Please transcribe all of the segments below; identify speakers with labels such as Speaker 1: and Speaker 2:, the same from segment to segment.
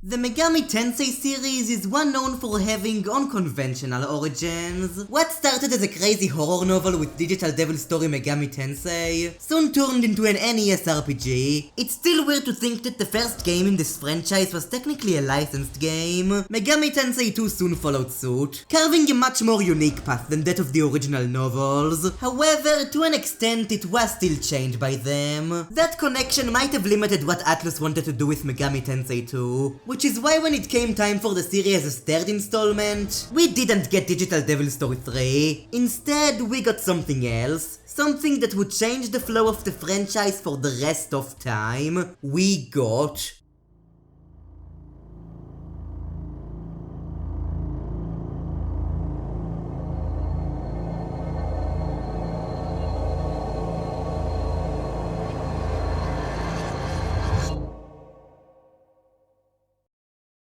Speaker 1: The Megami Tensei series is one known for having unconventional origins. What started as a crazy horror novel with digital devil story Megami Tensei soon turned into an NES RPG. It's still weird to think that the first game in this franchise was technically a licensed game. Megami Tensei 2 soon followed suit, carving a much more unique path than that of the original novels. However, to an extent it was still changed by them. That connection might have limited what Atlus wanted to do with Megami Tensei 2. Which is why when it came time for the series' third installment, we didn't get Digital Devil Story 3. Instead, we got something else. Something that would change the flow of the franchise for the rest of time. We got...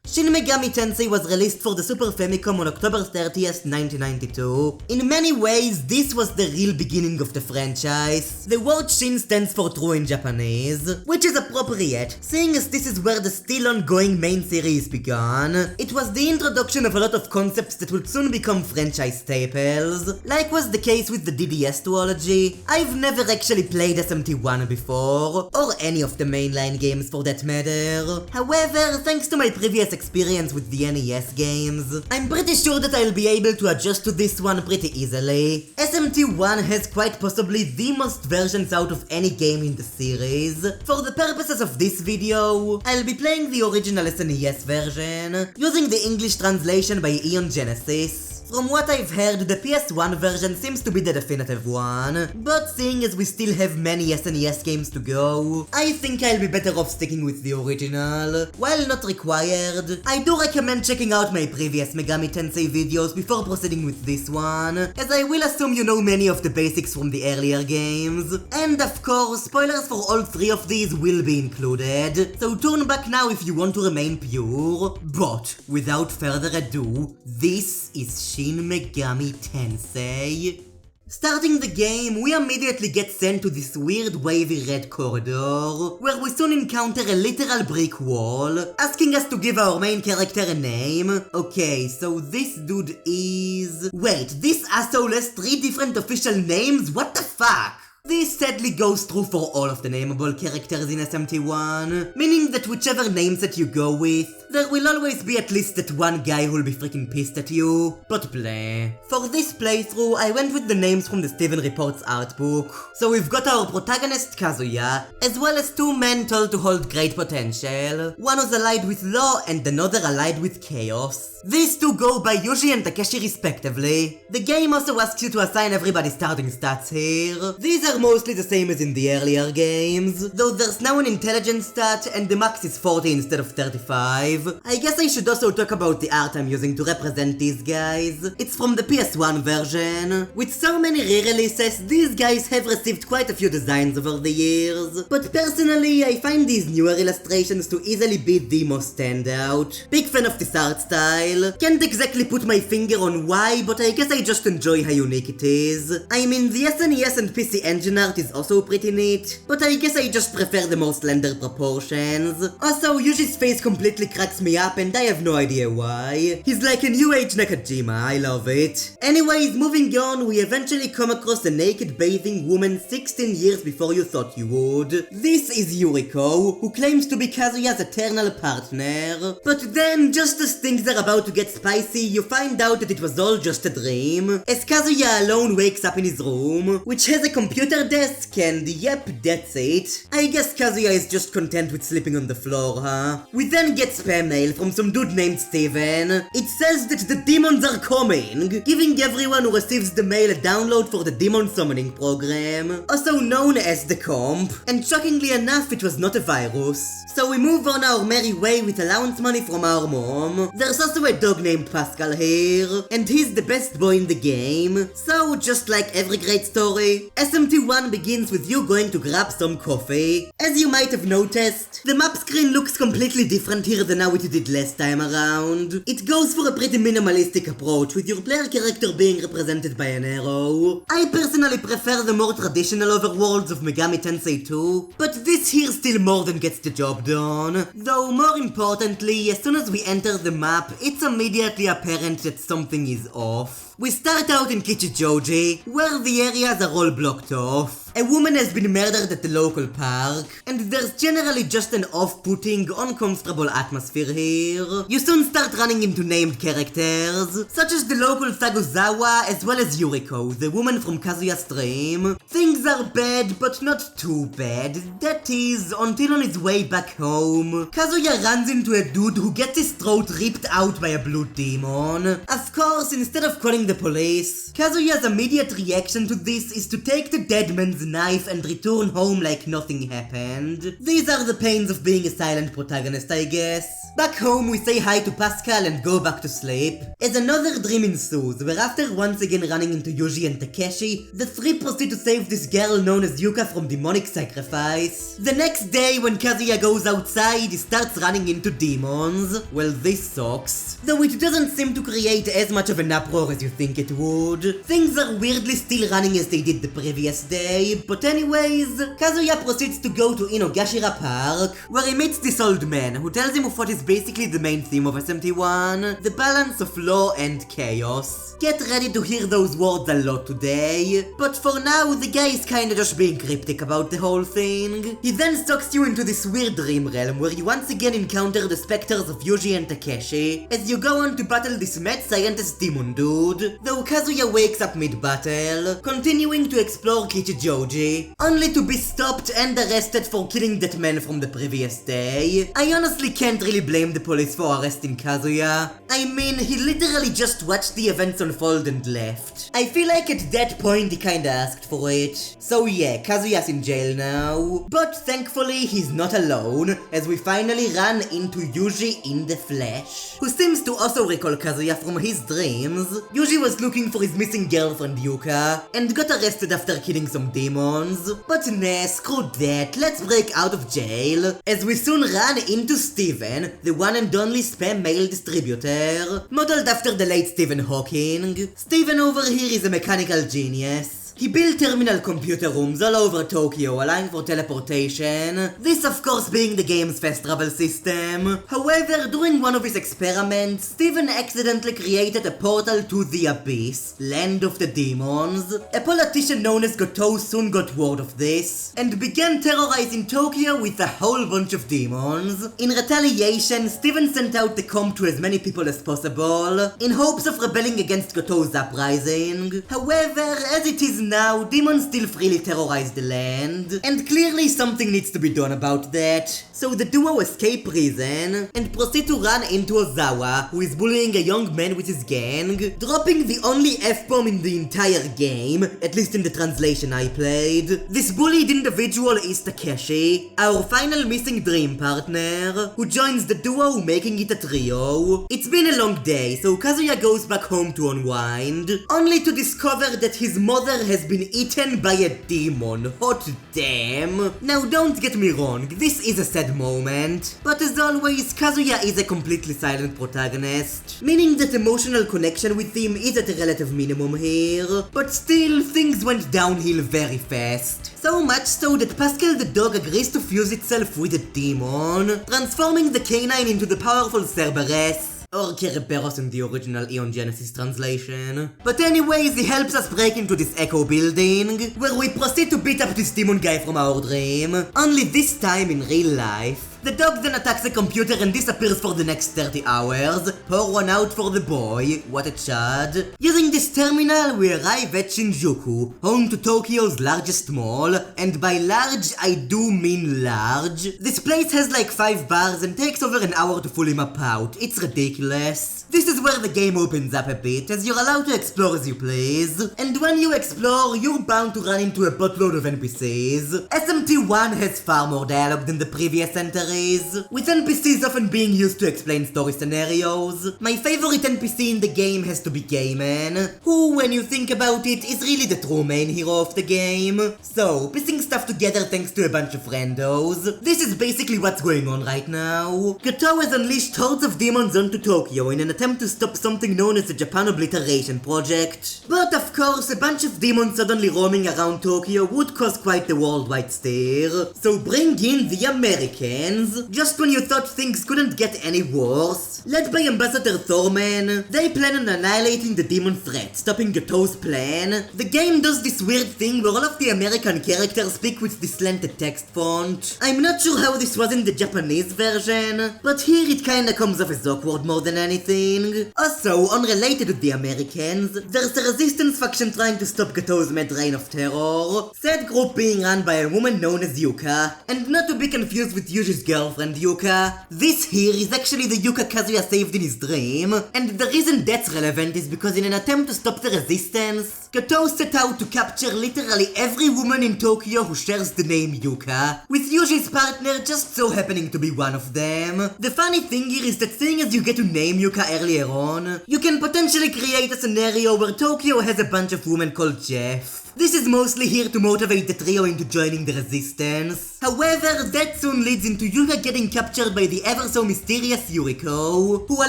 Speaker 1: Shin Megami Tensei was released for the Super Famicom on October 30th, 1992. In many ways, this was the real beginning of the franchise. The word Shin stands for true in Japanese, which is appropriate, seeing as this is where the still ongoing main series began. It was the introduction of a lot of concepts that would soon become franchise staples, like was the case with the DDS duology. I've never actually played SMT I before, or any of the mainline games for that matter. However, thanks to my previous experience with the NES games, I'm pretty sure that I'll be able to adjust to this one pretty easily. SMT I has quite possibly the most versions out of any game in the series. For the purposes of this video, I'll be playing the original SNES version, using the English translation by Eon Genesis. From what I've heard, the PS1 version seems to be the definitive one, but seeing as we still have many SNES games to go, I think I'll be better off sticking with the original. While not required, I do recommend checking out my previous Megami Tensei videos before proceeding with this one, as I will assume you know many of the basics from the earlier games. And of course, spoilers for all three of these will be included, so turn back now if you want to remain pure. But without further ado, this is Shin Megami Tensei. Starting the game, we immediately get sent to this weird wavy red corridor, where we soon encounter a literal brick wall, asking us to give our main character a name. Okay, so this dude is... Wait, this asshole has 3 different official names? What the fuck? This sadly goes true for all of the nameable characters in SMT1, meaning that whichever nameset you go with, there will always be at least that one guy who'll be freaking pissed at you. But bleh. For this playthrough, I went with the names from the Steven Reports art book. So we've got our protagonist Kazuya, as well as 2 men told to hold great potential. One was allied with law and another allied with chaos. These 2 go by Yuji and Takeshi respectively. The game also asks you to assign everybody's starting stats here. These are mostly the same as in the earlier games, though there's now an intelligence stat and the max is 40 instead of 35. I guess I should also talk about the art I'm using to represent these guys. It's from the PS1 version. With so many re-releases, these guys have received quite a few designs over the years, but personally I find these newer illustrations to easily be the most standout. Big fan of this art style. Can't exactly put my finger on why, but I guess I just enjoy how unique it is. I mean, the SNES and PC engine art is also pretty neat, but I guess I just prefer the more slender proportions. Also, Yuji's face completely cracks me up and I have no idea why. He's like a new age Nakajima, I love it. Anyways, moving on, we eventually come across a naked bathing woman 16 years before you thought you would. This is Yuriko, who claims to be Kazuya's eternal partner. But then, just as things are about to get spicy, you find out that it was all just a dream, as Kazuya alone wakes up in his room, which has a computer desk, and yep, that's it. I guess Kazuya is just content with sleeping on the floor, huh? We then get spam mail from some dude named Steven. It says that the demons are coming, giving everyone who receives the mail a download for the demon summoning program, also known as the comp, and shockingly enough it was not a virus. So we move on our merry way with allowance money from our mom. There's also a dog named Pascal here, and he's the best boy in the game. So just like every great story, SMT1 begins with you going to grab some coffee. As you might have noticed, the map screen looks completely different here than how how it did last time around. It goes for a pretty minimalistic approach, with your player character being represented by an arrow. I personally prefer the more traditional overworlds of Megami Tensei 2, but this here still more than gets the job done. Though more importantly, as soon as we enter the map, it's immediately apparent that something is off. We start out in Kichijoji, where the areas are all blocked off. A woman has been murdered at the local park, and there's generally just an off-putting, uncomfortable atmosphere here. You soon start running into named characters, such as the local Saguzawa as well as Yuriko, the woman from Kazuya's dream. Things are bad, but not too bad. That is, until on his way back home, Kazuya runs into a dude who gets his throat ripped out by a blue demon. Of course, instead of calling the police, Kazuya's immediate reaction to this is to take the dead man's knife and return home like nothing happened. These are the pains of being a silent protagonist, I guess. Back home, we say hi to Pascal and go back to sleep, as another dream ensues, where after once again running into Yuji and Takeshi, the three proceed to save this girl known as Yuka from demonic sacrifice. The next day, when Kazuya goes outside, he starts running into demons. Well, this sucks. Though it doesn't seem to create as much of an uproar as you think it would. Things are weirdly still running as they did the previous day, but anyways, Kazuya proceeds to go to Inogashira Park, where he meets this old man, who tells him of what is basically the main theme of SMT1, the balance of law and chaos. Get ready to hear those words a lot today, but for now, the guy is kinda just being cryptic about the whole thing. He then sucks you into this weird dream realm, where you once again encounter the specters of Yuji and Takeshi, as you go on to battle this mad scientist demon dude, though Kazuya wakes up mid-battle, continuing to explore Kichijoji, only to be stopped and arrested for killing that man from the previous day. I honestly can't really blame the police for arresting Kazuya. I mean, he literally just watched the events unfold and left. I feel like at that point he kinda asked for it. So yeah, Kazuya's in jail now. But thankfully he's not alone, as we finally run into Yuji in the flesh, who seems to also recall Kazuya from his dreams. Yuji was looking for his missing girlfriend Yuka, and got arrested after killing some demons. But nah, screw that, let's break out of jail, as we soon run into Steven, the one and only spam mail distributor, modeled after the late Stephen Hawking. Steven over here is a mechanical genius. He built terminal computer rooms all over Tokyo, allowing for teleportation, this of course being the game's fast travel system. However, during one of his experiments, Steven accidentally created a portal to the Abyss, land of the demons. A politician known as Goto soon got word of this, and began terrorizing Tokyo with a whole bunch of demons. In retaliation, Steven sent out the comp to as many people as possible, in hopes of rebelling against Goto's uprising. However, as it is now, demons still freely terrorize the land, and clearly something needs to be done about that. So the duo escape prison, and proceed to run into Ozawa, who is bullying a young man with his gang, dropping the only F-bomb in the entire game, at least in the translation I played. This bullied individual is Takeshi, our final missing dream partner, who joins the duo, making it a trio. It's been a long day, so Kazuya goes back home to unwind, only to discover that his mother has been eaten by a demon. Hot damn. Now don't get me wrong, this is a sad moment, but as always, Kazuya is a completely silent protagonist, meaning that emotional connection with him is at a relative minimum here, but still, things went downhill very fast. So much so that Pascal the dog agrees to fuse itself with a demon, transforming the canine into the powerful Cerberus, or Kerberos in the original Eon Genesis translation. But anyways, he helps us break into this echo building, where we proceed to beat up this demon guy from our dream, only this time in real life. The dog then attacks the computer and disappears for the next 30 hours. Pour one out for the boy, what a chad. Using this terminal, we arrive at Shinjuku, home to Tokyo's largest mall, and by large, I do mean large. This place has like 5 bars and takes over an hour to fully map out. It's ridiculous. This is where the game opens up a bit, as you're allowed to explore as you please. And when you explore, you're bound to run into a buttload of NPCs. SMT1 has far more dialogue than the previous entry, series, with NPCs often being used to explain story scenarios. My favorite NPC in the game has to be Gayman, who, when you think about it, is really the true main hero of the game. So, piecing stuff together thanks to a bunch of randos. This is basically what's going on right now. Gotou has unleashed hordes of demons onto Tokyo in an attempt to stop something known as the Japan Obliteration Project. But of course, a bunch of demons suddenly roaming around Tokyo would cause quite the worldwide stir. So bring in the Americans, just when you thought things couldn't get any worse. Led by Ambassador Thorman, they plan on annihilating the demon threat, stopping Gotou's plan. The game does this weird thing where all of the American characters speak with this slanted text font. I'm not sure how this was in the Japanese version, but here it kinda comes off as awkward more than anything. Also, unrelated to the Americans, there's a resistance faction trying to stop Gotou's mad reign of terror. Said group being run by a woman known as Yuka, and not to be confused with Yuji's girlfriend Yuka. This here is actually the Yuka Kazuya saved in his dream, and the reason that's relevant is because in an attempt to stop the resistance, Gotou set out to capture literally every woman in Tokyo who shares the name Yuka, with Yuji's partner just so happening to be one of them. The funny thing here is that seeing as you get to name Yuka earlier on, you can potentially create a scenario where Tokyo has a bunch of women called Jeff. This is mostly here to motivate the trio into joining the resistance. However, that soon leads into Yuka getting captured by the ever so mysterious Yuriko, who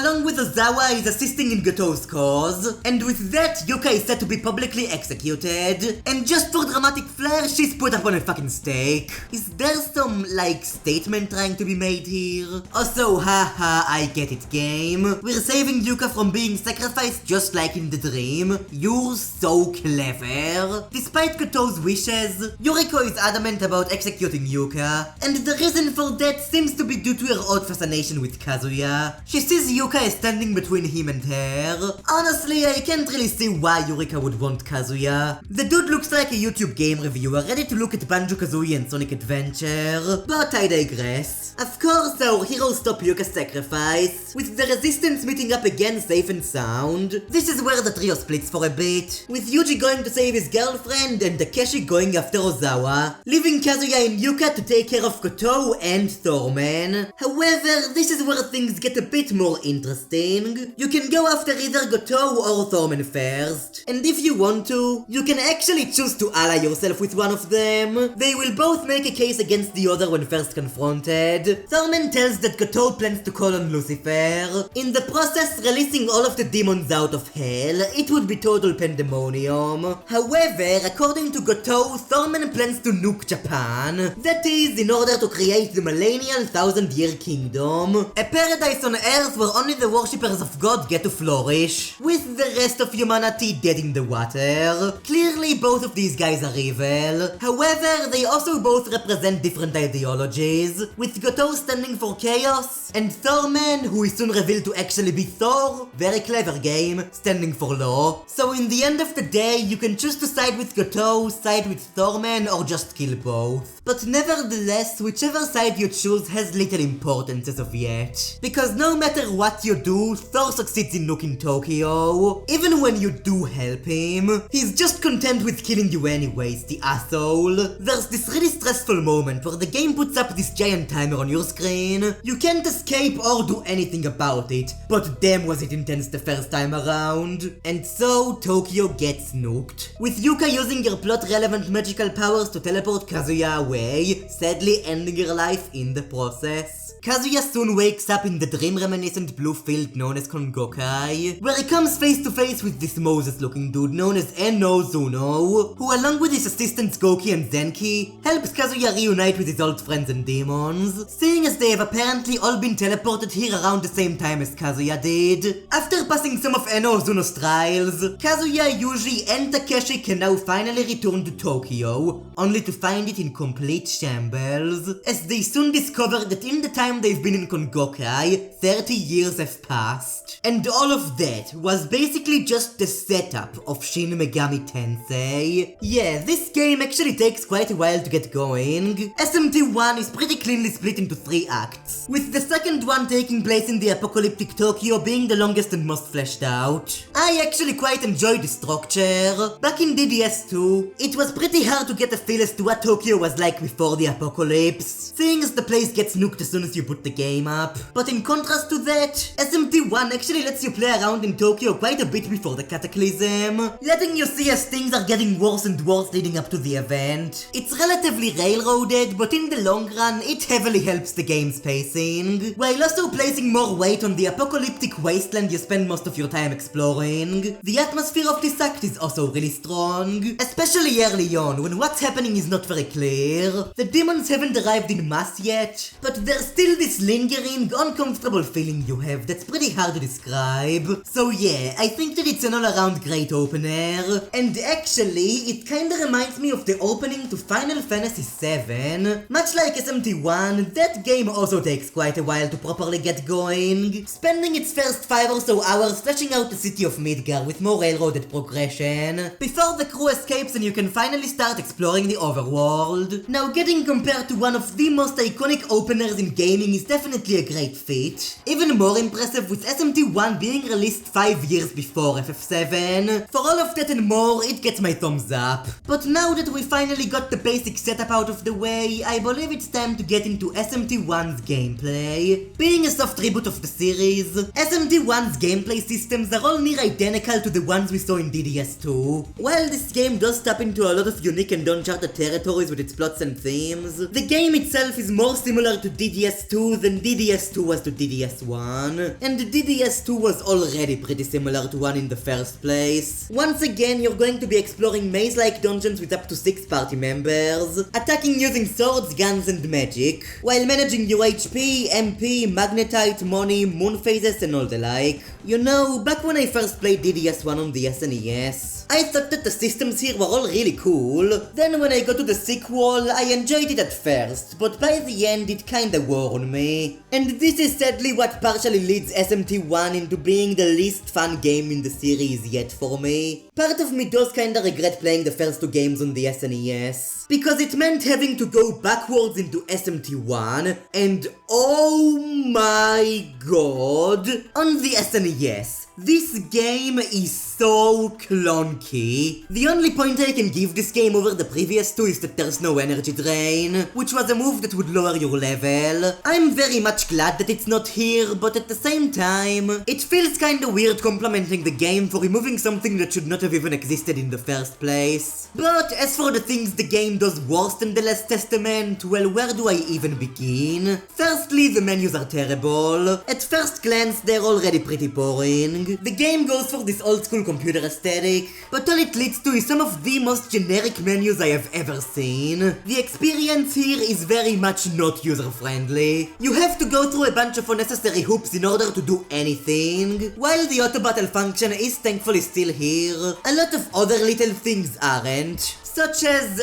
Speaker 1: along with Ozawa is assisting in Gotou's cause, and with that, Yuka is said to be publicly executed, and just for dramatic flair, she's put up on a fucking stake. Is there some, like, statement trying to be made here? Also, haha, I get it, game. We're saving Yuka from being sacrificed just like in the dream. You're so clever. Despite Gotou's wishes, Yuriko is adamant about executing Yuka, and the reason for that seems to be due to her odd fascination with Kazuya. She sees Yuka as standing between him and her. Honestly, I can't really see why Yurika would want Kazuya. The dude looks like a YouTube game reviewer ready to look at Banjo-Kazooie and Sonic Adventure, but I digress. Of course, our heroes stop Yuka's sacrifice, with the resistance meeting up again safe and sound. This is where the trio splits for a bit, with Yuji going to save his girlfriend and Takeshi going after Ozawa, leaving Kazuya and Yuka to take care of Gotou and Thorman. However, this is where things get a bit more interesting. You can go after either Gotou or Thorman first, and if you want to, you can actually choose to ally yourself with one of them. They will both make a case against the other when first confronted. Thorman tells that Gotou plans to call on Lucifer, in the process releasing all of the demons out of hell. It would be total pandemonium. However, according to Gotou, Thorman plans to nuke Japan. That is, in order to create the millennial 1000-year kingdom, a paradise on Earth where only the worshippers of God get to flourish, with the rest of humanity dead in the water. Clearly, both of these guys are evil. However, they also both represent different ideologies, with Gotou standing for chaos, and Thorman, who is soon revealed to actually be Thor, very clever game, standing for law. So in the end of the day, you can choose to side with Gotou, side with Thorman, or just kill both. But nevertheless, whichever side you choose has little importance as of yet. Because no matter what you do, Thor succeeds in nuking Tokyo. Even when you do help him, he's just content with killing you anyways, the asshole. There's this really stressful moment where the game puts up this giant timer on your screen. You can't escape or do anything about it, but damn was it intense the first time around. And so, Tokyo gets nuked, with Yuka using her plot-relevant magical powers to teleport Kazuya away, sadly ending her life in the process. Kazuya soon wakes up in the dream-reminiscent blue field known as Kongokai, where he comes face to face with this Moses-looking dude known as Enno Zuno, who along with his assistants Goki and Zenki, helps Kazuya reunite with his old friends and demons, seeing as they have apparently all been teleported here around the same time as Kazuya did. After passing some of Enno Zuno's trials, Kazuya, Yuji, and Takeshi can now finally return to Tokyo, only to find it in complete shambles, as they soon discover that in the time they've been in Kongokai, 30 years have passed. And all of that was basically just the setup of Shin Megami Tensei. Yeah, this game actually takes quite a while to get going. SMT I is pretty cleanly split into 3 acts, with the second one taking place in the apocalyptic Tokyo being the longest and most fleshed out. I actually quite enjoyed the structure. Back in DDS2, it was pretty hard to get a feel as to what Tokyo was like before the apocalypse, seeing as the place gets nuked as soon as once you boot the game up. But in contrast to that, SMT1 actually lets you play around in Tokyo quite a bit before the cataclysm, letting you see as things are getting worse and worse leading up to the event. It's relatively railroaded, but in the long run, it heavily helps the game's pacing, while also placing more weight on the apocalyptic wasteland you spend most of your time exploring. The atmosphere of this act is also really strong, especially early on, when what's happening is not very clear. The demons haven't arrived in mass yet, but there's still this lingering, uncomfortable feeling you have that's pretty hard to describe. So yeah, I think that it's an all-around great opener, and actually, it kinda reminds me of the opening to Final Fantasy VII. Much like SMT1, that game also takes quite a while to properly get going, spending its first 5 or so hours fleshing out the city of Midgar with more railroaded progression, before the crew escapes and you can finally start exploring the overworld. Now, getting compared to one of the most iconic openers in gaming is definitely a great feat. Even more impressive with SMT1 being released 5 years before FF7. For all of that and more, it gets my thumbs up. But now that we finally got the basic setup out of the way, I believe it's time to get into SMT1's gameplay. Being a soft reboot of the series, SMT1's gameplay systems are all near identical to the ones we saw in DDS2. While this game does tap into a lot of unique and uncharted territories with its plots and themes, the game itself is more similar to DDS2 than DDS2 was to DDS1, and DDS2 was already pretty similar to 1 in the first place. Once again, you're going to be exploring maze-like dungeons with up to 6 party members, attacking using swords, guns, and magic, while managing your HP, MP, magnetite, money, moon phases, and all the like. You know, back when I first played DDS1 on the SNES, I thought that the systems here were all really cool. Then when I got to the sequel, I enjoyed it at first, but by the end it kinda wore on me. And this is sadly what partially leads SMT1 into being the least fun game in the series yet for me. Part of me does kinda regret playing the first 2 games on the SNES, because it meant having to go backwards into SMT1, and oh my god, on the SNES. This game is so clunky. The only point I can give this game over the previous 2 is that there's no energy drain, which was a move that would lower your level. I'm very much glad that it's not here, but at the same time, it feels kinda weird complimenting the game for removing something that should not have even existed in the first place. But as for the things the game does worse than The Last Testament, well, where do I even begin? Firstly, the menus are terrible. At first glance, they're already pretty boring. The game goes for this old school computer aesthetic, but all it leads to is some of the most generic menus I have ever seen. The experience here is very much not user-friendly. You have to go through a bunch of unnecessary hoops in order to do anything. While the auto battle function is thankfully still here, a lot of other little things aren't. Such as,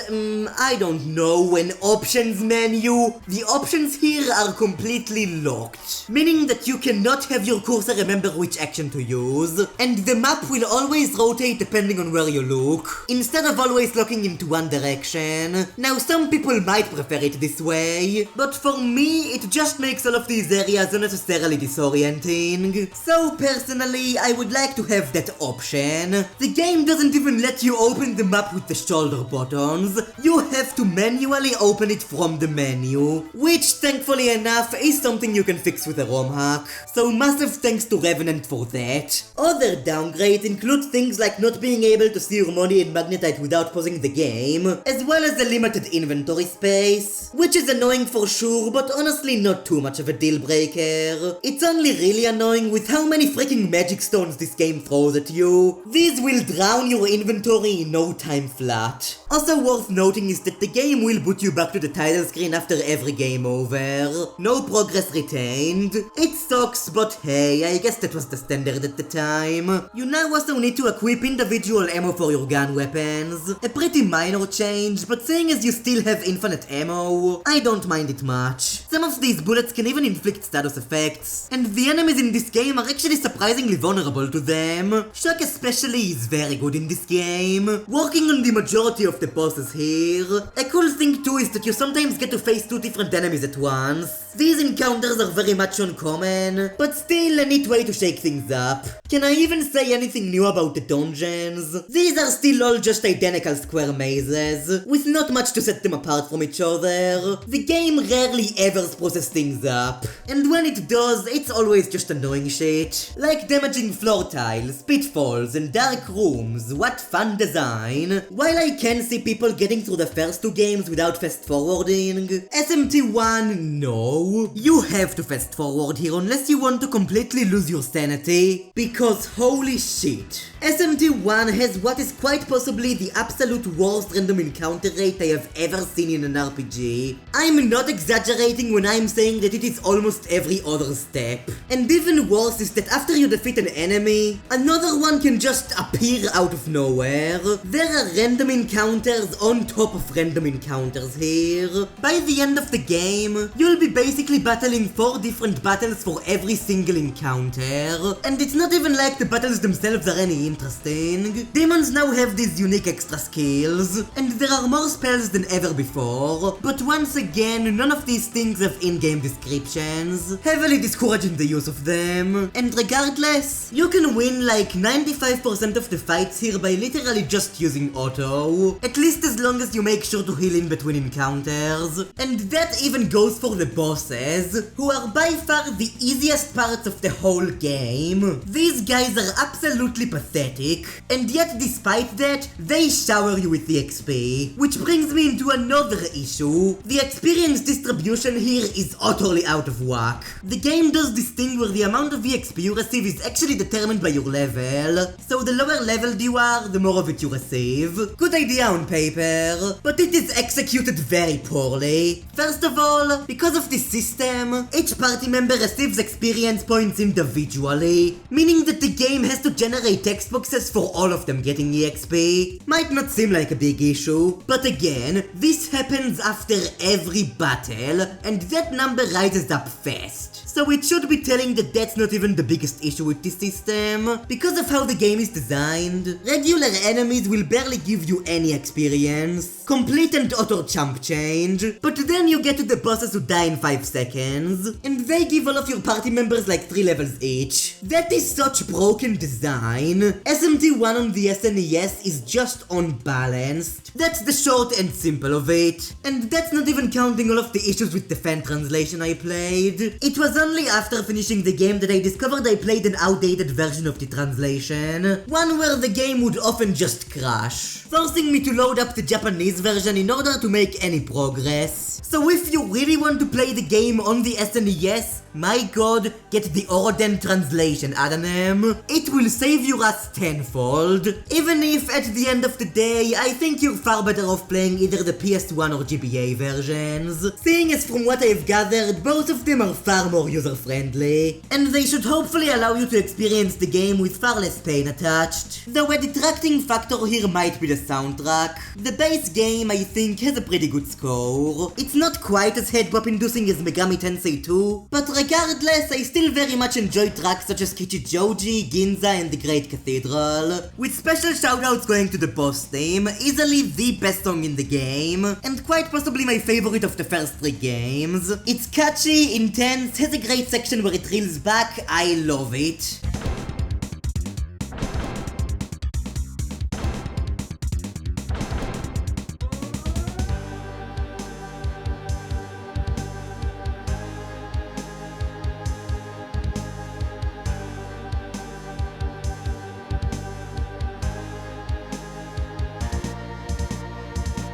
Speaker 1: I don't know, an options menu. The options here are completely locked, meaning that you cannot have your cursor remember which action to use, and the map will always rotate depending on where you look, instead of always looking into one direction. Now, some people might prefer it this way, but for me, it just makes all of these areas unnecessarily disorienting. So personally, I would like to have that option. The game doesn't even let you open the map with the shoulder buttons. You have to manually open it from the menu, which thankfully enough is something you can fix with a ROM hack. So massive thanks to Revenant for that. Other downgrades include things like not being able to see your money and magnetite without pausing the game, as well as a limited inventory space, which is annoying for sure, but honestly not too much of a deal breaker. It's only really annoying with how many freaking magic stones this game throws at you. These will drown your inventory in no time flat. Also worth noting is that the game will boot you back to the title screen after every game over. No progress retained. It sucks, but hey, I guess that was the standard at the time. You now also need to equip individual ammo for your gun weapons. A pretty minor change, but seeing as you still have infinite ammo, I don't mind it much. Some of these bullets can even inflict status effects, and the enemies in this game are actually surprisingly vulnerable to them. Shock especially is very good in this game, working on the majority of the bosses here. A cool thing too is that you sometimes get to face 2 different enemies at once. These encounters are very much uncommon, but still a neat way to shake things up. Can I even say anything new about the dungeons? These are still all just identical square mazes, with not much to set them apart from each other. The game rarely ever processes things up, and when it does, it's always just annoying shit. Like damaging floor tiles, pitfalls, and dark rooms. What fun design. While I can see people getting through the first two games without fast forwarding, SMT1, no. You have to fast forward here unless you want to completely lose your sanity, because holy shit. SMT1 has what is quite possibly the absolute worst random encounter rate I have ever seen in an RPG. I'm not exaggerating when I'm saying that it is almost every other step. And even worse is that after you defeat an enemy, another one can just appear out of nowhere. There are random encounters on top of random encounters here. By the end of the game, you'll be basically battling 4 different battles for every single encounter. And it's not even like the battles themselves are any interesting. Demons now have these unique extra skills, and there are more spells than ever before, but once again, none of these things have in-game descriptions, heavily discouraging the use of them. And regardless, you can win like 95% of the fights here by literally just using auto, at least as long as you make sure to heal in between encounters. And that even goes for the bosses, who are by far the easiest parts of the whole game. These guys are absolutely pathetic, and yet despite that, they shower you with the XP. Which brings me into another issue. The experience distribution here is utterly out of whack. The game does this thing where the amount of EXP you receive is actually determined by your level, so the lower leveled you are, the more of it you receive. Good idea on paper, but it is executed very poorly. First of all, because of this system, each party member receives experience points individually, meaning that the game has to generate text boxes for all of them getting EXP. Might not seem like a big issue, but again, this happens after every battle, and that number rises up fast. So it should be telling that that's not even the biggest issue with this system. Because of how the game is designed, regular enemies will barely give you any experience. Complete and utter chump change. But then you get to the bosses who die in 5 seconds, and they give all of your party members like 3 levels each. That is such broken design. SMT1 on the SNES is just unbalanced. That's the short and simple of it. And that's not even counting all of the issues with the fan translation I played. It was only after finishing the game that I discovered I played an outdated version of the translation. One where the game would often just crash, forcing me to load up the Japanese version in order to make any progress. So if you really want to play the game on the SNES, my god, get the Oroden translation, Adhanem. It will save your ass tenfold. Even if at the end of the day, I think you're far better off playing either the PS1 or GBA versions, seeing as from what I've gathered, both of them are far more user-friendly, and they should hopefully allow you to experience the game with far less pain attached. Though a detracting factor here might be the soundtrack. The base game, I think, has a pretty good score. It's not quite as head-bop-inducing as Megami Tensei 2, but regardless, I still very much enjoy tracks such as Kichijoji, Ginza, and the Great Cathedral, with special shoutouts going to the boss theme, easily the best song in the game, and quite possibly my favorite of the first 3 games. It's catchy, intense, has a great section where it reels back, I love it.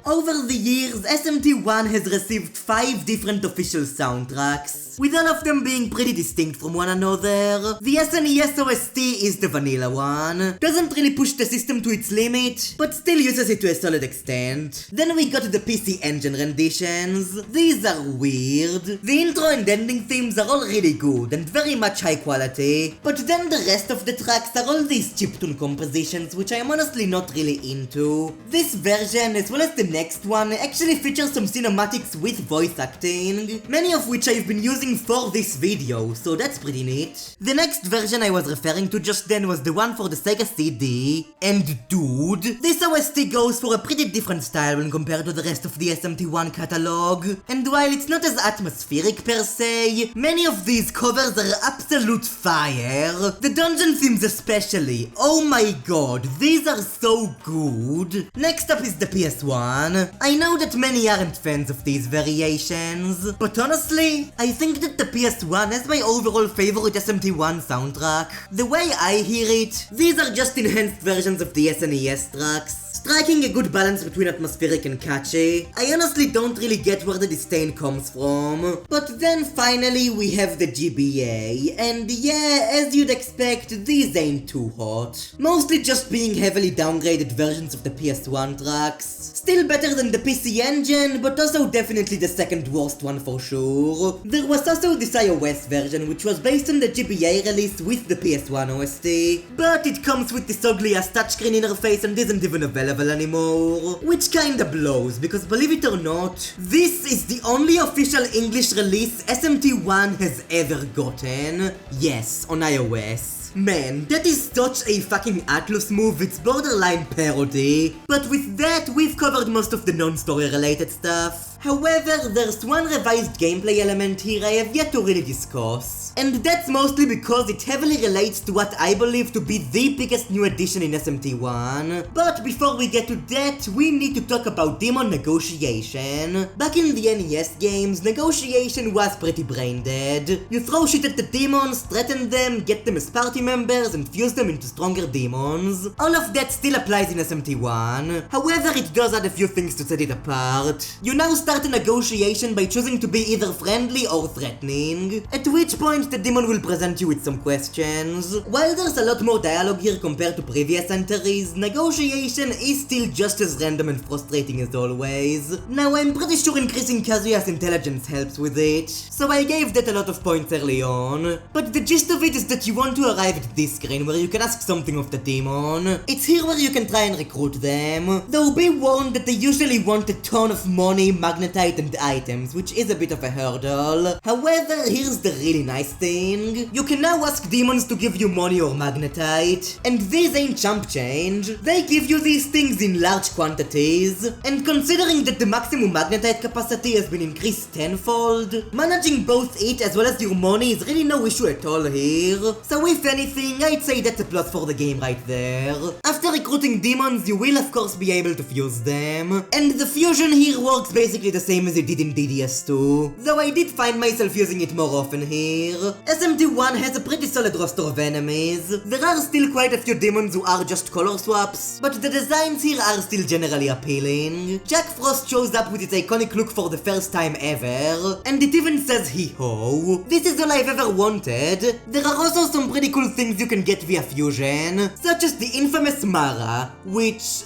Speaker 1: Over the years, SMT1 has received 5 different official soundtracks, with all of them being pretty distinct from one another. The SNES OST is the vanilla one, doesn't really push the system to its limit, but still uses it to a solid extent. Then we got the PC Engine renditions. These are weird. The intro and ending themes are all really good and very much high quality, but then the rest of the tracks are all these chiptune compositions which I am honestly not really into. This version, as well as the next one actually features some cinematics with voice acting, many of which I've been using for this video, so that's pretty neat. The next version I was referring to just then was the one for the Sega CD, and dude, this OST goes for a pretty different style when compared to the rest of the SMT1 catalog, and while it's not as atmospheric per se, many of these covers are absolute fire. The dungeon themes especially, oh my god, these are so good. Next up is the PS1. I know that many aren't fans of these variations, but honestly, I think that the PS1 is my overall favorite SMT1 soundtrack. The way I hear it, these are just enhanced versions of the SNES tracks, striking a good balance between atmospheric and catchy. I honestly don't really get where the disdain comes from. But then finally we have the GBA, and yeah, as you'd expect, these ain't too hot. Mostly just being heavily downgraded versions of the PS1 tracks. Still better than the PC Engine, but also definitely the second worst one for sure. There was also this iOS version, which was based on the GBA release with the PS1 OST, but it comes with this ugly ass touchscreen interface and isn't even available anymore, which kinda blows, because believe it or not, this is the only official English release SMT1 has ever gotten. Yes, on iOS. Man, that is such a fucking Atlus move, it's borderline parody. But with that, we've covered most of the non-story related stuff. However, there's one revised gameplay element here I have yet to really discuss, and that's mostly because it heavily relates to what I believe to be the biggest new addition in SMT1. But before we get to that, we need to talk about demon negotiation. Back in the NES games, negotiation was pretty brain dead. You throw shit at the demons, threaten them, get them as party members, and fuse them into stronger demons. All of that still applies in SMT1. However, it does add a few things to set it apart. You now start a negotiation by choosing to be either friendly or threatening, at which point the demon will present you with some questions. While there's a lot more dialogue here compared to previous entries, negotiation is still just as random and frustrating as always. Now I'm pretty sure increasing Kazuya's intelligence helps with it, so I gave that a lot of points early on. But the gist of it is that you want to arrive at this screen where you can ask something of the demon. It's here where you can try and recruit them, though be warned that they usually want a ton of money, magnetite and items, which is a bit of a hurdle. However, here's the really nice thing. You can now ask demons to give you money or magnetite, and these ain't chump change. They give you these things in large quantities, and considering that the maximum magnetite capacity has been increased tenfold, managing both it as well as your money is really no issue at all here. So if anything, I'd say that's a plus for the game right there. After recruiting demons, you will of course be able to fuse them, and the fusion here works basically the same as it did in DDS2, though I did find myself using it more often here. SMT1 has a pretty solid roster of enemies. There are still quite a few demons who are just color swaps, but the designs here are still generally appealing. Jack Frost shows up with its iconic look for the first time ever, and it even says hee-ho. This is all I've ever wanted. There are also some pretty cool things you can get via fusion, such as the infamous Mara, which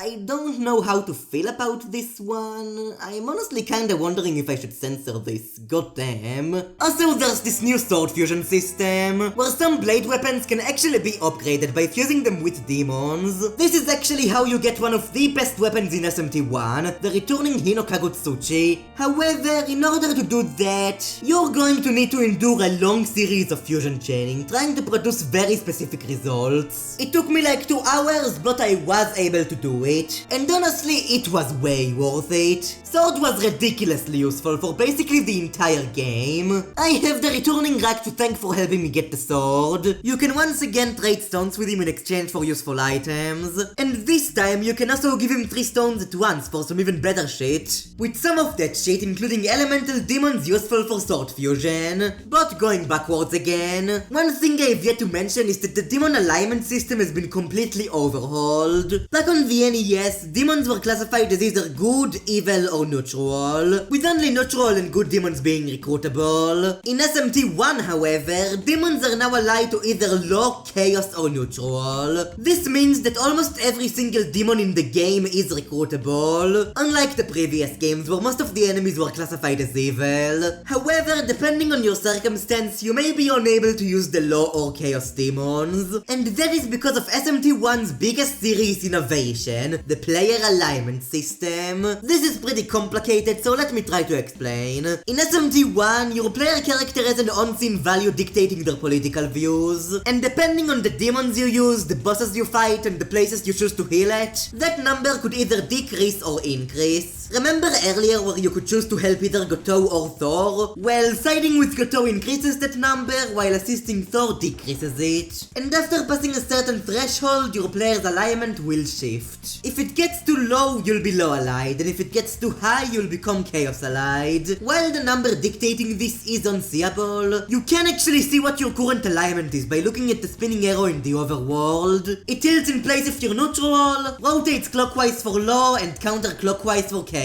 Speaker 1: I don't know how to feel about this one. I'm honestly kinda wondering if I should censor this, goddamn. Also, there's this new sword fusion system, where some blade weapons can actually be upgraded by fusing them with demons. This is actually how you get one of the best weapons in SMT1, the returning Hino Kagutsuchi. However, in order to do that, you're going to need to endure a long series of fusion chaining, trying to produce very specific results. It took me like 2 hours, but I was able to do it. And honestly, it was way worth it. Sword was ridiculously useful for basically the entire game. I have the returning rack to thank for helping me get the sword. You can once again trade stones with him in exchange for useful items, and this time you can also give him 3 stones at once for some even better shit. With some of that shit including elemental demons useful for sword fusion. But going backwards again, one thing I've yet to mention is that the demon alignment system has been completely overhauled. Back on the NES, demons were classified as either good, evil, or neutral, with only neutral and good demons being recruitable. In SMT1, however, demons are now allied to either law, chaos, or neutral. This means that almost every single demon in the game is recruitable, unlike the previous games where most of the enemies were classified as evil. However, depending on your circumstance, you may be unable to use the law or chaos demons, and that is because of SMT1's biggest series innovation, again, the player alignment system. This is pretty complicated, so let me try to explain. In SMT I, your player character has an unseen value dictating their political views, and depending on the demons you use, the bosses you fight, and the places you choose to heal at, that number could either decrease or increase. Remember earlier where you could choose to help either Goto or Thor? Well, siding with Goto increases that number, while assisting Thor decreases it. And after passing a certain threshold, your player's alignment will shift. If it gets too low, you'll be low allied, and if it gets too high, you'll become chaos allied. While the number dictating this is unseeable, you can actually see what your current alignment is by looking at the spinning arrow in the overworld. It tilts in place if you're neutral, rotates clockwise for low, and counterclockwise for chaos.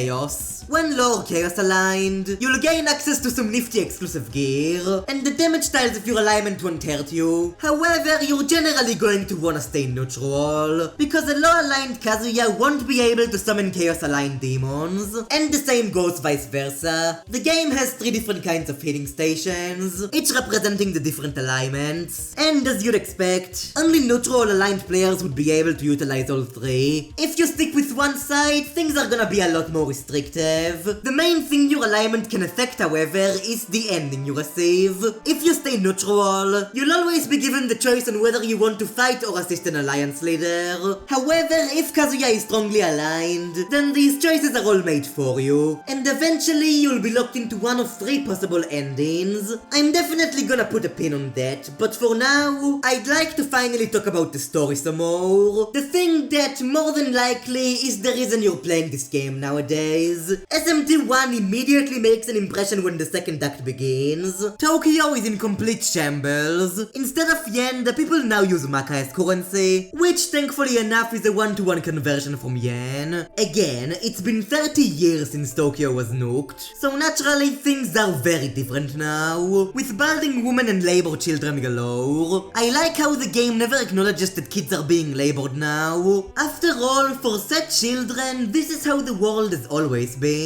Speaker 1: When low or chaos aligned, you'll gain access to some nifty exclusive gear, and the damage tiles if your alignment won't hurt you. However, you're generally going to wanna stay neutral, because a low aligned Kazuya won't be able to summon chaos aligned demons, and the same goes vice versa. The game has 3 different kinds of healing stations, each representing the different alignments, and as you'd expect, only neutral aligned players would be able to utilize all 3. If you stick with one side, things are gonna be a lot more restricted. The main thing your alignment can affect, however, is the ending you receive. If you stay neutral, you'll always be given the choice on whether you want to fight or assist an alliance leader. However, if Kazuya is strongly aligned, then these choices are all made for you, and eventually you'll be locked into one of 3 possible endings. I'm definitely gonna put a pin on that, but for now, I'd like to finally talk about the story some more. The thing that more than likely is the reason you're playing this game nowadays. SMT I immediately makes an impression when the second act begins. Tokyo is in complete shambles. Instead of yen, the people now use Maka as currency, which thankfully enough is a 1-to-1 conversion from yen. Again, it's been 30 years since Tokyo was nuked, so naturally things are very different now, with balding women and labor children galore. I like how the game never acknowledges that kids are being labored now. After all, for said children, this is how the world has always been.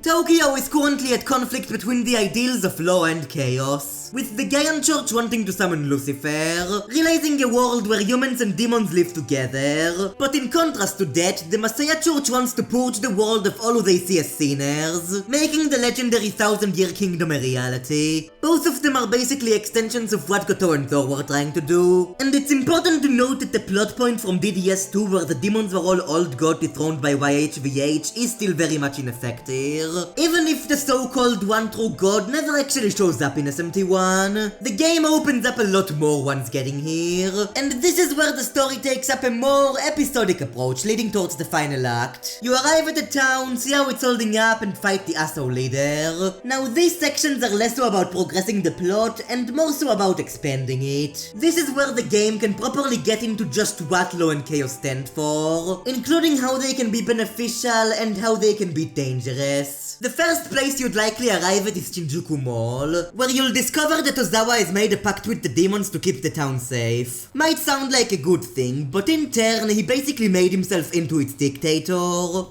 Speaker 1: Tokyo is currently at conflict between the ideals of law and chaos, with the Gaian Church wanting to summon Lucifer, realizing a world where humans and demons live together. But in contrast to that, the Messiah Church wants to purge the world of all who they see as sinners, making the legendary 1000-year kingdom a reality. Both of them are basically extensions of what Goto and Thor were trying to do, and it's important to note that the plot point from DDS2 where the demons were all old god dethroned by YHVH is still very much in effect here. Even if the so-called one true god never actually shows up in SMT1, the game opens up a lot more once getting here, and this is where the story takes up a more episodic approach leading towards the final act. You arrive at the town, see how it's holding up, and fight the asshole leader. Now these sections are less so about progressing the plot and more so about expanding it. This is where the game can properly get into just what law and chaos stand for, including how they can be beneficial and how they can be dangerous. The first place you'd likely arrive at is Shinjuku Mall, where you'll discover that Ozawa has made a pact with the demons to keep the town safe. Might sound like a good thing, but in turn he basically made himself into its dictator,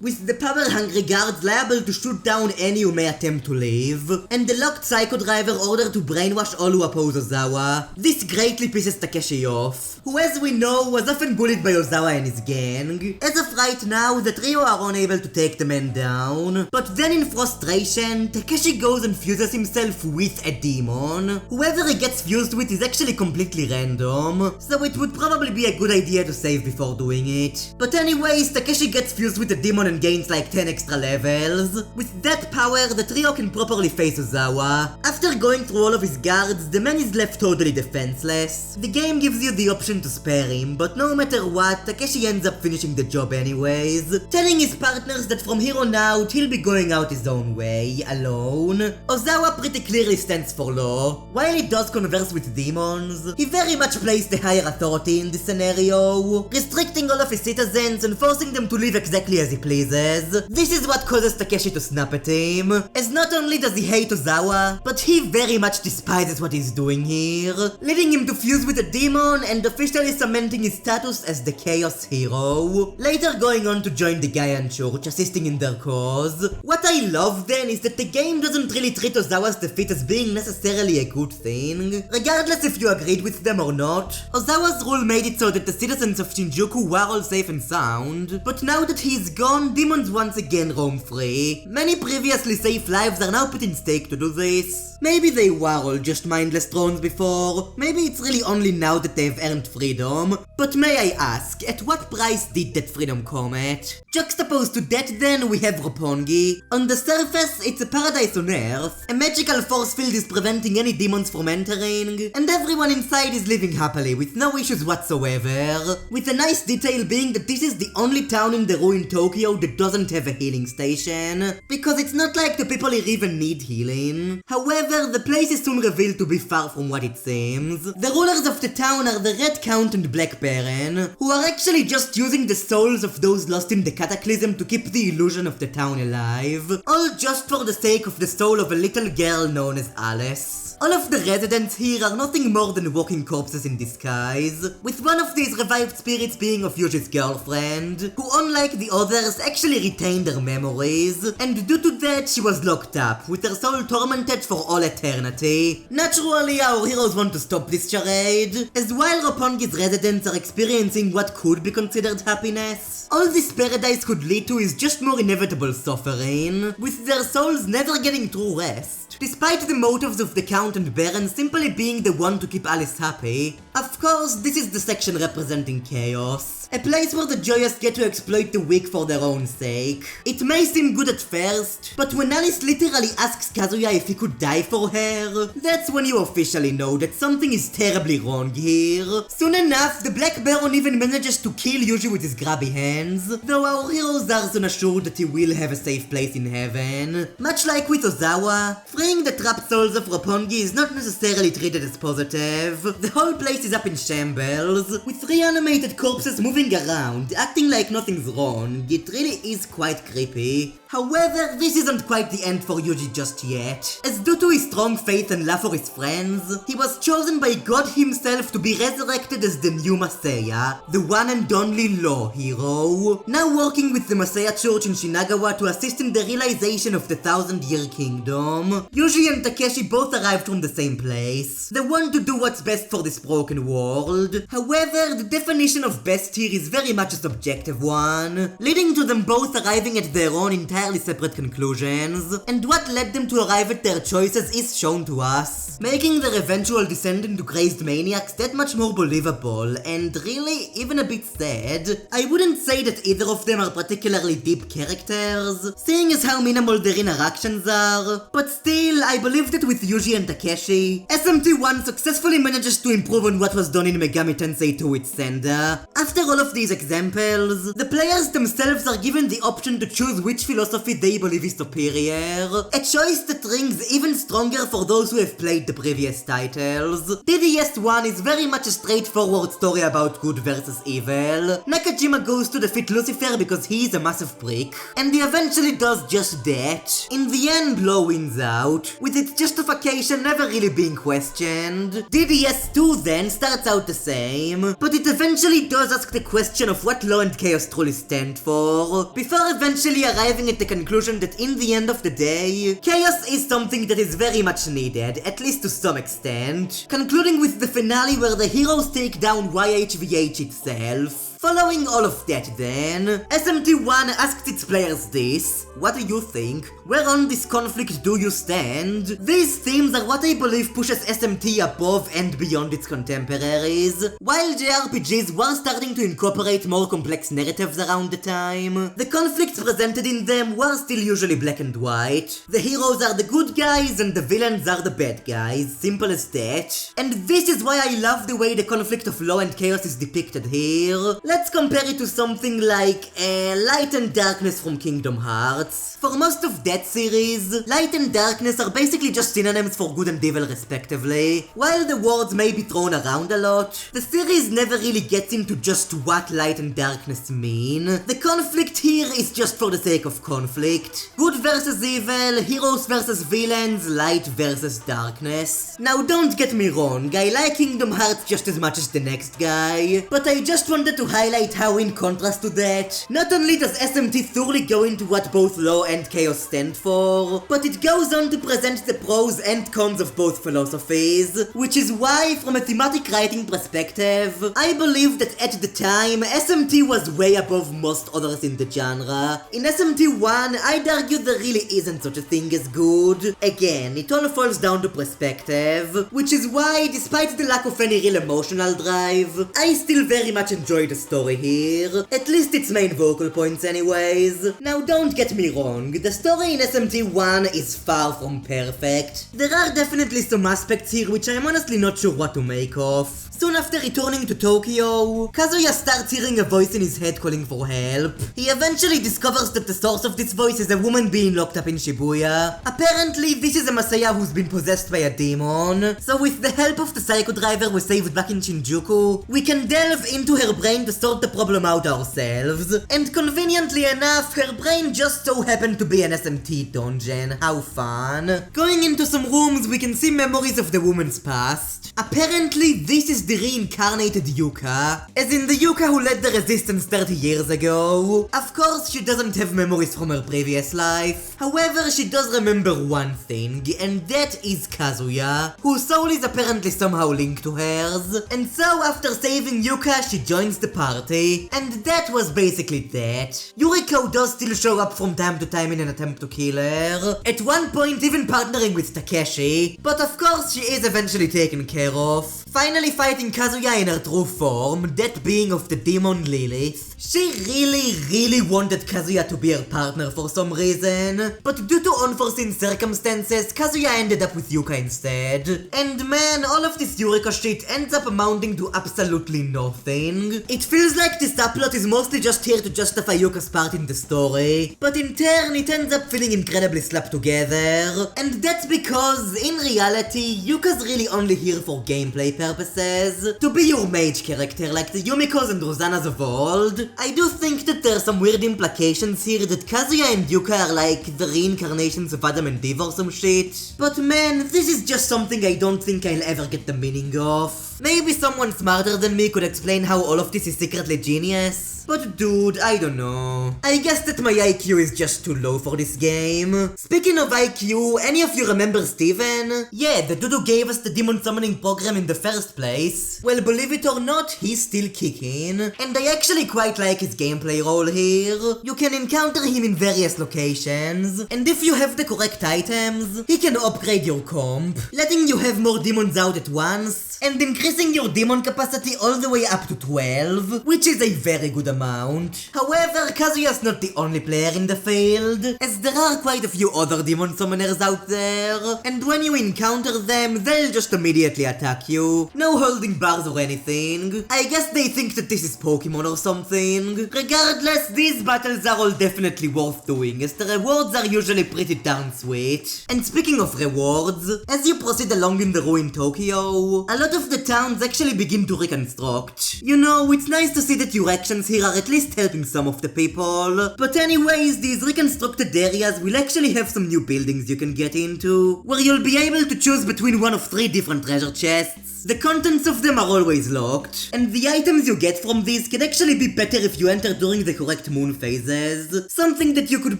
Speaker 1: with the power-hungry guards liable to shoot down any who may attempt to leave, and the locked psycho driver ordered to brainwash all who oppose Ozawa. This greatly pisses Takeshi off, who as we know was often bullied by Ozawa and his gang. As of right now, the trio are unable to take the men down, but then in frustration, Takeshi goes and fuses himself with a demon. Whoever he gets fused with is actually completely random, so it would probably be a good idea to save before doing it. But anyways, Takeshi gets fused with a demon and gains like 10 extra levels. With that power, the trio can properly face Ozawa. After going through all of his guards, the man is left totally defenseless. The game gives you the option to spare him, but no matter what, Takeshi ends up finishing the job anyways, telling his partners that from here on out, he'll be going out his own way, alone. Ozawa pretty clearly stands for law. While he does converse with demons, he very much plays the higher authority in this scenario, restricting all of his citizens and forcing them to live exactly as he pleases. This is what causes Takeshi to snap at him, as not only does he hate Ozawa, but he very much despises what he's doing here, leading him to fuse with a demon and officially cementing his status as the Chaos Hero, later going on to join the Gaian Church, assisting in their cause. What I love then is that the game doesn't really treat Ozawa's defeat as being necessarily a good thing, regardless if you agreed with them or not. Ozawa's rule made it so that the citizens of Shinjuku were all safe and sound, but now that he's gone, demons once again roam free. Many previously safe lives are now put in stake to do this. Maybe they were all just mindless drones before, maybe it's really only now that they've earned freedom. But may I ask, at what price did that freedom come at? Juxtaposed to that then, we have Roppongi. On the surface, it's a paradise on Earth, a magical force field is preventing any demons from entering, and everyone inside is living happily with no issues whatsoever. With a nice detail being that this is the only town in the ruined Tokyo that doesn't have a healing station, because it's not like the people here even need healing. However, the place is soon revealed to be far from what it seems. The rulers of the town are the Red Count and Black Baron, who are actually just using the souls of those lost in the cataclysm to keep the illusion of the town alive, all just for the sake of the soul of a little girl known as Alice. All of the residents here are nothing more than walking corpses in disguise, with one of these revived spirits being of Yuji's girlfriend, who unlike the others actually retained her memories, and due to that she was locked up, with her soul tormented for all eternity. Naturally, our heroes want to stop this charade, as while Roppongi's residents are experiencing what could be considered happiness, all this paradise could lead to is just more inevitable suffering, with their souls never getting true rest, despite the motives of the Count and Baron simply being the one to keep Alice happy. Of course, this is the section representing chaos, a place where the joyous get to exploit the weak for their own sake. It may seem good at first, but when Alice literally asks Kazuya if he could die for her, that's when you officially know that something is terribly wrong here. Soon enough, the Black Baron even manages to kill Yuji with his grabby hands, though our heroes are soon assured that he will have a safe place in heaven. Much like with Ozawa, freeing the trapped souls of Roppongi is not necessarily treated as positive. The whole place is up in shambles, with reanimated corpses moving around, acting like nothing's wrong. It really is quite creepy. However, this isn't quite the end for Yuji just yet, as due to his strong faith and love for his friends, he was chosen by God himself to be resurrected as the new Messiah, the one and only law hero, now working with the Messiah Church in Shinagawa to assist in the realization of the 1,000-year kingdom. Yuji and Takeshi both arrived from the same place, the one to do what's best for this broken world. However, the definition of best here is very much a subjective one, leading to them both arriving at their own entirely separate conclusions, and what led them to arrive at their choices is shown to us, making their eventual descent into crazed maniacs that much more believable, and really even a bit sad. I wouldn't say that either of them are particularly deep characters, seeing as how minimal their interactions are, but still, I believe that with Yuji and Takeshi, SMT I successfully manages to improve on what was done in Megami Tensei to its sender. After all of these examples, the players themselves are given the option to choose which philosophy they believe is superior, a choice that rings even stronger for those who have played the previous titles. DDS 1 is very much a straightforward story about good versus evil. Nakajima goes to defeat Lucifer because he's a massive prick, and he eventually does just that. In the end, Law wins out, with its justification never really being questioned. DDS 2 then starts out the same, but it eventually does ask the question of what Law and Chaos truly stand for, before eventually arriving at the conclusion that in the end of the day, chaos is something that is very much needed, at least to some extent, concluding with the finale where the heroes take down YHVH itself. Following all of that then, SMT1 asked its players this: what do you think? Where on this conflict do you stand? These themes are what I believe pushes SMT above and beyond its contemporaries. While JRPGs were starting to incorporate more complex narratives around the time, the conflicts presented in them were still usually black and white. The heroes are the good guys and the villains are the bad guys, simple as that. And this is why I love the way the conflict of Law and Chaos is depicted here. Let's compare it to something like Light and Darkness from Kingdom Hearts. For most of that series, Light and Darkness are basically just synonyms for good and evil respectively. While the words may be thrown around a lot, the series never really gets into just what Light and Darkness mean. The conflict here is just for the sake of conflict. Good versus evil, heroes versus villains, light versus darkness. Now don't get me wrong, I like Kingdom Hearts just as much as the next guy, but I just wanted to highlight how, in contrast to that, not only does SMT thoroughly go into what both law and chaos stand for, but it goes on to present the pros and cons of both philosophies, which is why, from a thematic writing perspective, I believe that at the time, SMT was way above most others in the genre. In SMT 1, I'd argue there really isn't such a thing as good. Again, it all falls down to perspective, which is why, despite the lack of any real emotional drive, I still very much enjoy the story here, at least its main vocal points anyways. Now don't get me wrong, the story in SMT 1 is far from perfect. There are definitely some aspects here which I'm honestly not sure what to make of. Soon after returning to Tokyo, Kazuya starts hearing a voice in his head calling for help. He eventually discovers that the source of this voice is a woman being locked up in Shibuya. Apparently, this is a Masaya who's been possessed by a demon, so with the help of the psycho driver we saved back in Shinjuku, we can delve into her brain to sort the problem out ourselves. And conveniently enough, her brain just so happened to be an SMT dungeon. How fun. Going into some rooms, we can see memories of the woman's past. Apparently, this is the reincarnated Yuka, as in the Yuka who led the resistance 30 years ago. Of course, she doesn't have memories from her previous life. However, she does remember one thing, and that is Kazuya, whose soul is apparently somehow linked to hers. And so, after saving Yuka, she joins the party, and that was basically that. Yuriko does still show up from time to time in an attempt to kill her, at one point even partnering with Takeshi, but of course she is eventually taken care of, finally fighting Kazuya in her true form, that being of the demon Lilith. She really wanted Kazuya to be her partner for some reason, but due to unforeseen circumstances, Kazuya ended up with Yuka instead. And man, all of this Yuriko shit ends up amounting to absolutely nothing. It feels like this subplot is mostly just here to justify Yuka's part in the story, but in turn it ends up feeling incredibly slapped together. And that's because, in reality, Yuka's really only here for gameplay purposes, to be your mage character like the Yumikos and Rosanas of old. I do think that there are some weird implications here that Kazuya and Yuka are like the reincarnations of Adam and Eve or some shit. But man, this is just something I don't think I'll ever get the meaning of. Maybe someone smarter than me could explain how all of this is secretly genius. But dude, I don't know. I guess that my IQ is just too low for this game. Speaking of IQ, any of you remember Steven? Yeah, the dude who gave us the demon summoning program in the first place. Well, believe it or not, he's still kicking. And I actually quite like his gameplay role here. You can encounter him in various locations, and if you have the correct items, he can upgrade your comp, letting you have more demons out at once, and increasing your demon capacity all the way up to 12, which is a very good amount. However, Kazuya's not the only player in the field, as there are quite a few other demon summoners out there, and when you encounter them, they'll just immediately attack you. No holding bars or anything. I guess they think that this is Pokemon or something. Regardless, these battles are all definitely worth doing, as the rewards are usually pretty darn sweet. And speaking of rewards, as you proceed along in the ruined Tokyo, a lot of the towns actually begin to reconstruct. You know, it's nice to see that your actions here are at least helping some of the people. But anyways, these reconstructed areas will actually have some new buildings you can get into, where you'll be able to choose between one of 3 different treasure chests. The contents of them are always locked, and the items you get from these can actually be better if you enter during the correct moon phases, something that you could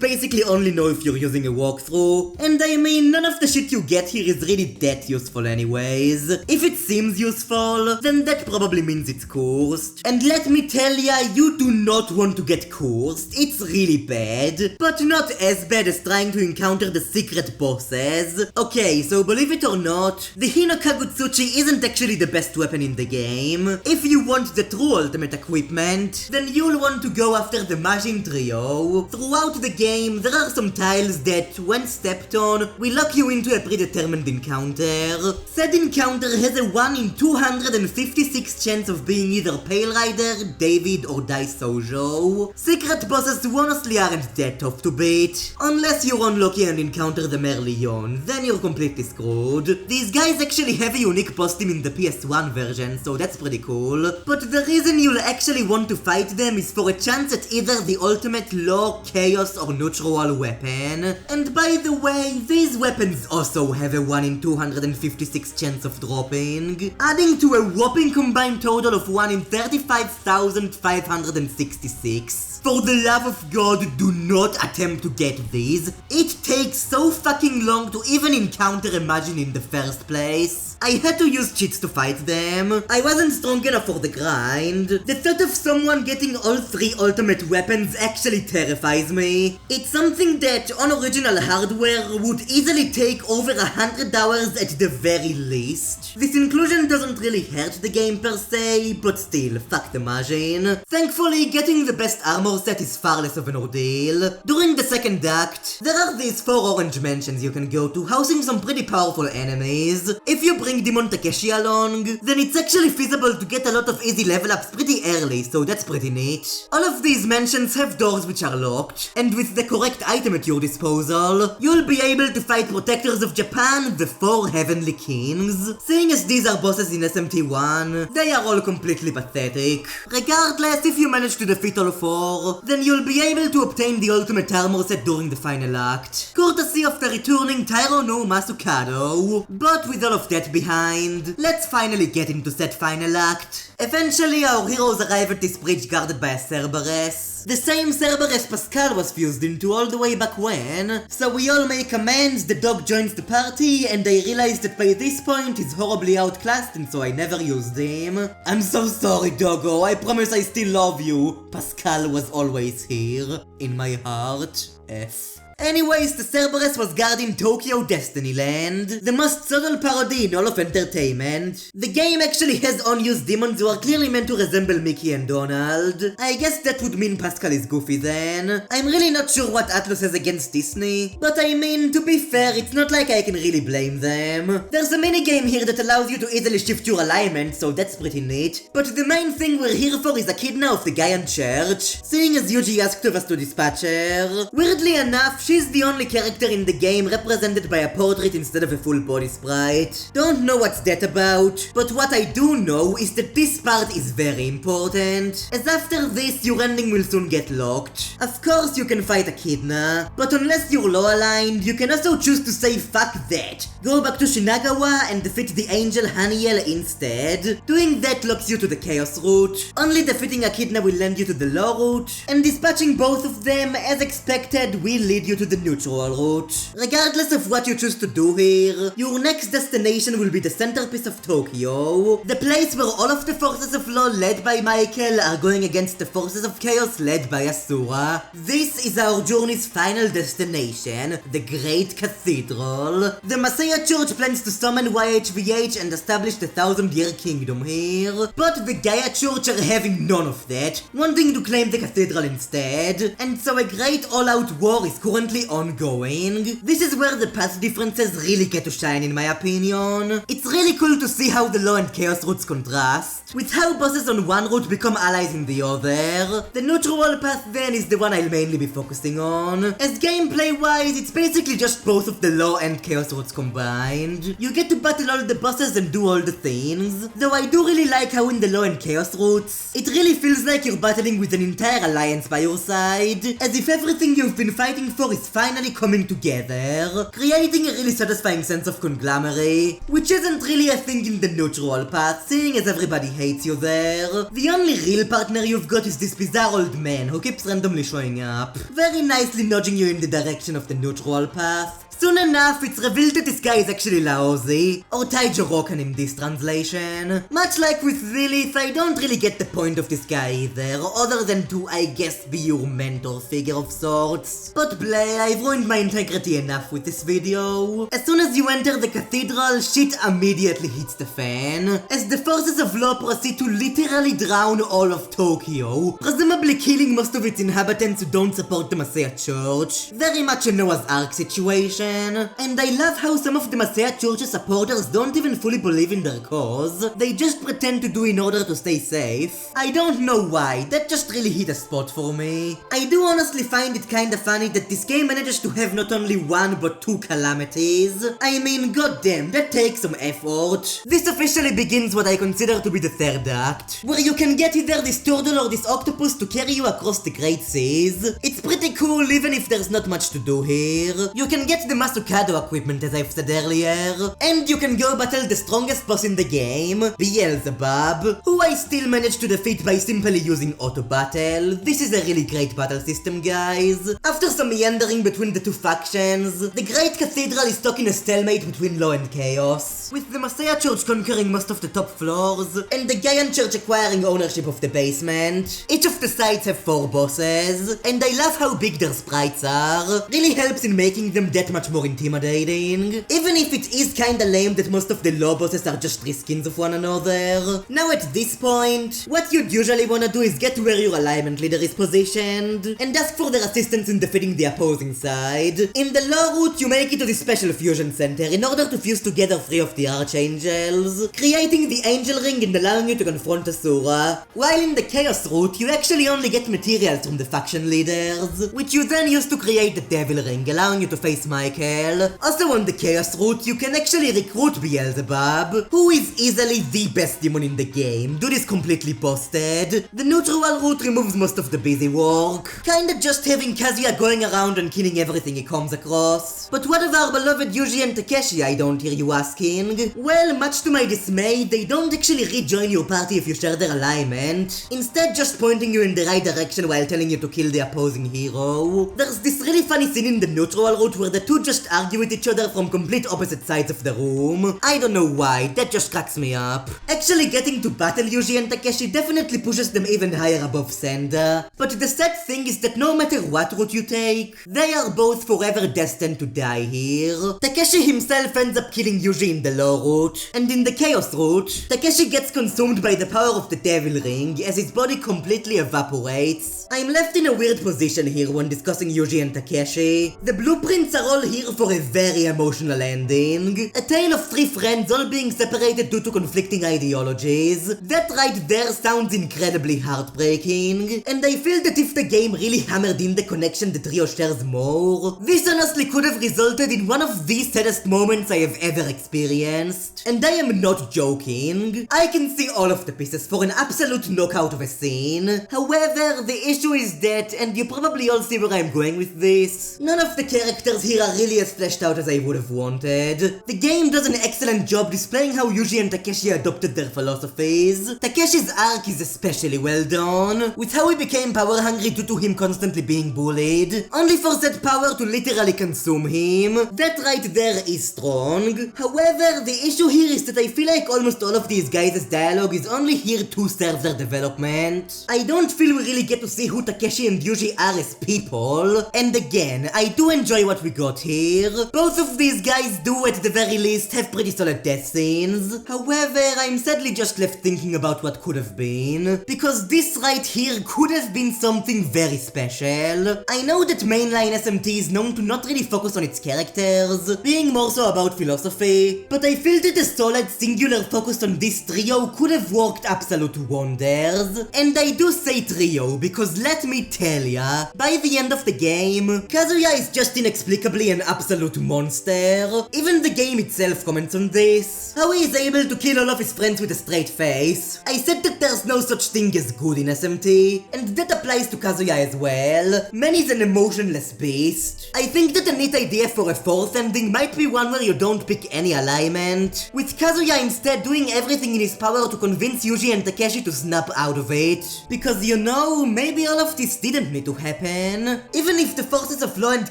Speaker 1: basically only know if you're using a walkthrough. And I mean, none of the shit you get here is really that useful anyways. If it seems useful, then that probably means it's cursed. And let me tell ya, you do not want to get cursed. It's really bad, but not as bad as trying to encounter the secret bosses. Okay, so believe it or not, the Hinokagutsuchi isn't actually the best weapon in the game. If you want the true ultimate equipment, then you'll want to go after the Majin Trio. Throughout the game, there are some tiles that, when stepped on, will lock you into a predetermined encounter. Said encounter has a 1 in 256 chance of being either Pale Rider, David, or Dai Sojo. Secret bosses honestly aren't that tough to beat, unless you're unlucky and encounter the Merleon, then you're completely screwed. These guys actually have a unique boss team in in the PS1 version, so that's pretty cool. But the reason you'll actually want to fight them is for a chance at either the ultimate law, chaos, or neutral weapon. And by the way, these weapons also have a 1 in 256 chance of dropping, adding to a whopping combined total of 1 in 35,566. For the love of God, do not attempt to get these. It takes so fucking long to even encounter a Majin in the first place. I had to use cheats to fight them. I wasn't strong enough for the grind. The thought of someone getting all 3 ultimate weapons actually terrifies me. It's something that on original hardware would easily take over 100 hours at the very least. This inclusion doesn't really hurt the game per se, but still, fuck the Majin. Thankfully, getting the best armor set is far less of an ordeal. During the second act, there are these 4 orange mansions you can go to, housing some pretty powerful enemies. If you bring Demon Takeshi along, then it's actually feasible to get a lot of easy level ups pretty early, so that's pretty neat. All of these mansions have doors which are locked, and with the correct item at your disposal, you'll be able to fight Protectors of Japan, the 4 Heavenly Kings. Seeing as these are bosses in SMT I, they are all completely pathetic. Regardless, if you manage to defeat all 4, then you'll be able to obtain the ultimate armor set during the final act, courtesy of the returning Tairo no Masukado. But with all of that behind, let's finally get into said final act. Eventually, our heroes arrive at this bridge guarded by a Cerberus. The same Cerberus Pascal was fused into all the way back when, so we all make amends, the dog joins the party, and I realize that by this point he's horribly outclassed and so I never used him. I'm so sorry, doggo, I promise I still love you. Pascal was always here, in my heart. F. Anyways, the Cerberus was guarding Tokyo Destinyland, the most subtle parody in all of entertainment. The game actually has unused demons who are clearly meant to resemble Mickey and Donald. I guess that would mean Pascal is goofy then. I'm really not sure what Atlus has against Disney, but I mean, to be fair, it's not like I can really blame them. There's a minigame here that allows you to easily shift your alignment, so that's pretty neat. But the main thing we're here for is Echidna of the Gaian Church, seeing as Yuji asked of us to dispatch her. Weirdly enough, she's the only character in the game represented by a portrait instead of a full body sprite. Don't know what's that about, but what I do know is that this part is very important, as after this your ending will soon get locked. Of course you can fight Echidna, but unless you're low aligned, you can also choose to say fuck that. Go back to Shinagawa and defeat the angel Haniel instead. Doing that locks you to the chaos route. Only defeating Echidna will land you to the low route, and dispatching both of them as expected will lead you to the neutral route. Regardless of what you choose to do here, your next destination will be the centerpiece of Tokyo, the place where all of the forces of law led by Michael are going against the forces of chaos led by Asura. This is our journey's final destination, the Great Cathedral. The Masaya Church plans to summon YHVH and establish the 1,000-year kingdom here, but the Gaia Church are having none of that, wanting to claim the cathedral instead, and so a great all-out war is currently ongoing. This is where the path differences really get to shine in my opinion. It's really cool to see how the law and chaos routes contrast, with how bosses on one route become allies in the other. The neutral path then is the one I'll mainly be focusing on, as gameplay wise it's basically just both of the law and chaos routes combined. You get to battle all the bosses and do all the things, though I do really like how in the law and chaos routes, it really feels like you're battling with an entire alliance by your side, as if everything you've been fighting for is finally coming together, creating a really satisfying sense of conglomerate, which isn't really a thing in the neutral path, seeing as everybody hates you there. The only real partner you've got is this bizarre old man who keeps randomly showing up, very nicely nudging you in the direction of the neutral path. Soon enough, it's revealed that this guy is actually Laozi, or Taijo Rokan in this translation. Much like with Lilith, I don't really get the point of this guy either, other than to, I guess, be your mentor figure of sorts. But play, I've ruined my integrity enough with this video. As soon as you enter the cathedral, shit immediately hits the fan, as the forces of law proceed to literally drown all of Tokyo, presumably killing most of its inhabitants who don't support the Masaya Church. Very much a Noah's Ark situation. faction. And I love how some of the Masaya Church's supporters don't even fully believe in their cause, they just pretend to do in order to stay safe. I don't know why, that just really hit a spot for me. I do honestly find it kinda funny that this game manages to have not only one but two calamities. I mean, goddamn, that takes some effort. This officially begins what I consider to be the third act, where you can get either this turtle or this octopus to carry you across the Great Seas. It's pretty cool even if there's not much to do here. You can get the Masukado equipment as I've said earlier, and you can go battle the strongest boss in the game, Beelzebub, who I still managed to defeat by simply using auto battle. This is a really great battle system, guys. After some meandering between the two factions, the Great Cathedral is stuck in a stalemate between law and chaos, with the Masaya Church conquering most of the top floors, and the Gaian Church acquiring ownership of the basement. Each of the sides have 4 bosses, and I love how big their sprites are. Really helps in making them that much more intimidating, even if it is kinda lame that most of the law bosses are just reskins of one another. Now at this point, what you'd usually wanna do is get to where your alignment leader is positioned, and ask for their assistance in defeating the opposing side. In the law route, you make it to the special fusion center in order to fuse together 3 of the archangels, creating the angel ring and allowing you to confront Asura. While in the chaos route, you actually only get materials from the faction leaders, which you then use to create the devil ring, allowing you to face Michael. Also on the chaos route, you can actually recruit Beelzebub, who is easily the best demon in the game. Dude is completely busted. The neutral route removes most of the busy work, kinda just having Kazuya going around and killing everything he comes across. But what of our beloved Yuji and Takeshi, I don't hear you asking? Well, much to my dismay, they don't actually rejoin your party if you share their alignment, instead just pointing you in the right direction while telling you to kill the opposing hero. There's this really funny scene in the neutral route where the two just argue with each other from complete opposite sides of the room. I don't know why, that just cracks me up. Actually getting to battle Yuji and Takeshi definitely pushes them even higher above Senda, but the sad thing is that no matter what route you take, they are both forever destined to die here. Takeshi himself ends up killing Yuji in the low route, and in the chaos route, Takeshi gets consumed by the power of the devil ring as his body completely evaporates. I'm left in a weird position here when discussing Yuji and Takeshi. The blueprints are all here for a very emotional ending, a tale of 3 friends all being separated due to conflicting ideologies. That right there sounds incredibly heartbreaking, and I feel that if the game really hammered in the connection the trio shares more, this honestly could have resulted in one of the saddest moments I have ever experienced. And I am not joking. I can see all of the pieces for an absolute knockout of a scene. However, the issue is that, and you probably all see where I'm going with this, none of the characters here are really as fleshed out as I would have wanted. The game does an excellent job displaying how Yuji and Takeshi adopted their philosophies. Takeshi's arc is especially well done, with how he became power hungry due to him constantly being bullied, only for that power to literally consume him. That right there is strong. However, the issue here is that I feel like almost all of these guys' dialogue is only here to serve their development. I don't feel we really get to see who Takeshi and Yuji are as people, and again, I do enjoy what we got here. Both of these guys do at the very least have pretty solid death scenes. However, I'm sadly just left thinking about what could have been, because this right here could have been something very special. I know that mainline SMT is known to not really focus on its characters, being more so about philosophy, but I feel that a solid singular focus on this trio could have worked absolute wonders. And I do say trio because let me tell ya, by the end of the game, Kazuya is just inexplicably an absolute monster. Even the game itself comments on this, how he is able to kill all of his friends with a straight face. I said that there's no such thing as good in SMT, and that applies to Kazuya as well. Man is an emotionless beast. I think that a neat idea for a 4th ending might be one where you don't pick any alignment, with Kazuya instead doing everything in his power to convince Yuji and Takeshi to snap out of it. Because you know, maybe all of this didn't need to happen. Even if the forces of law and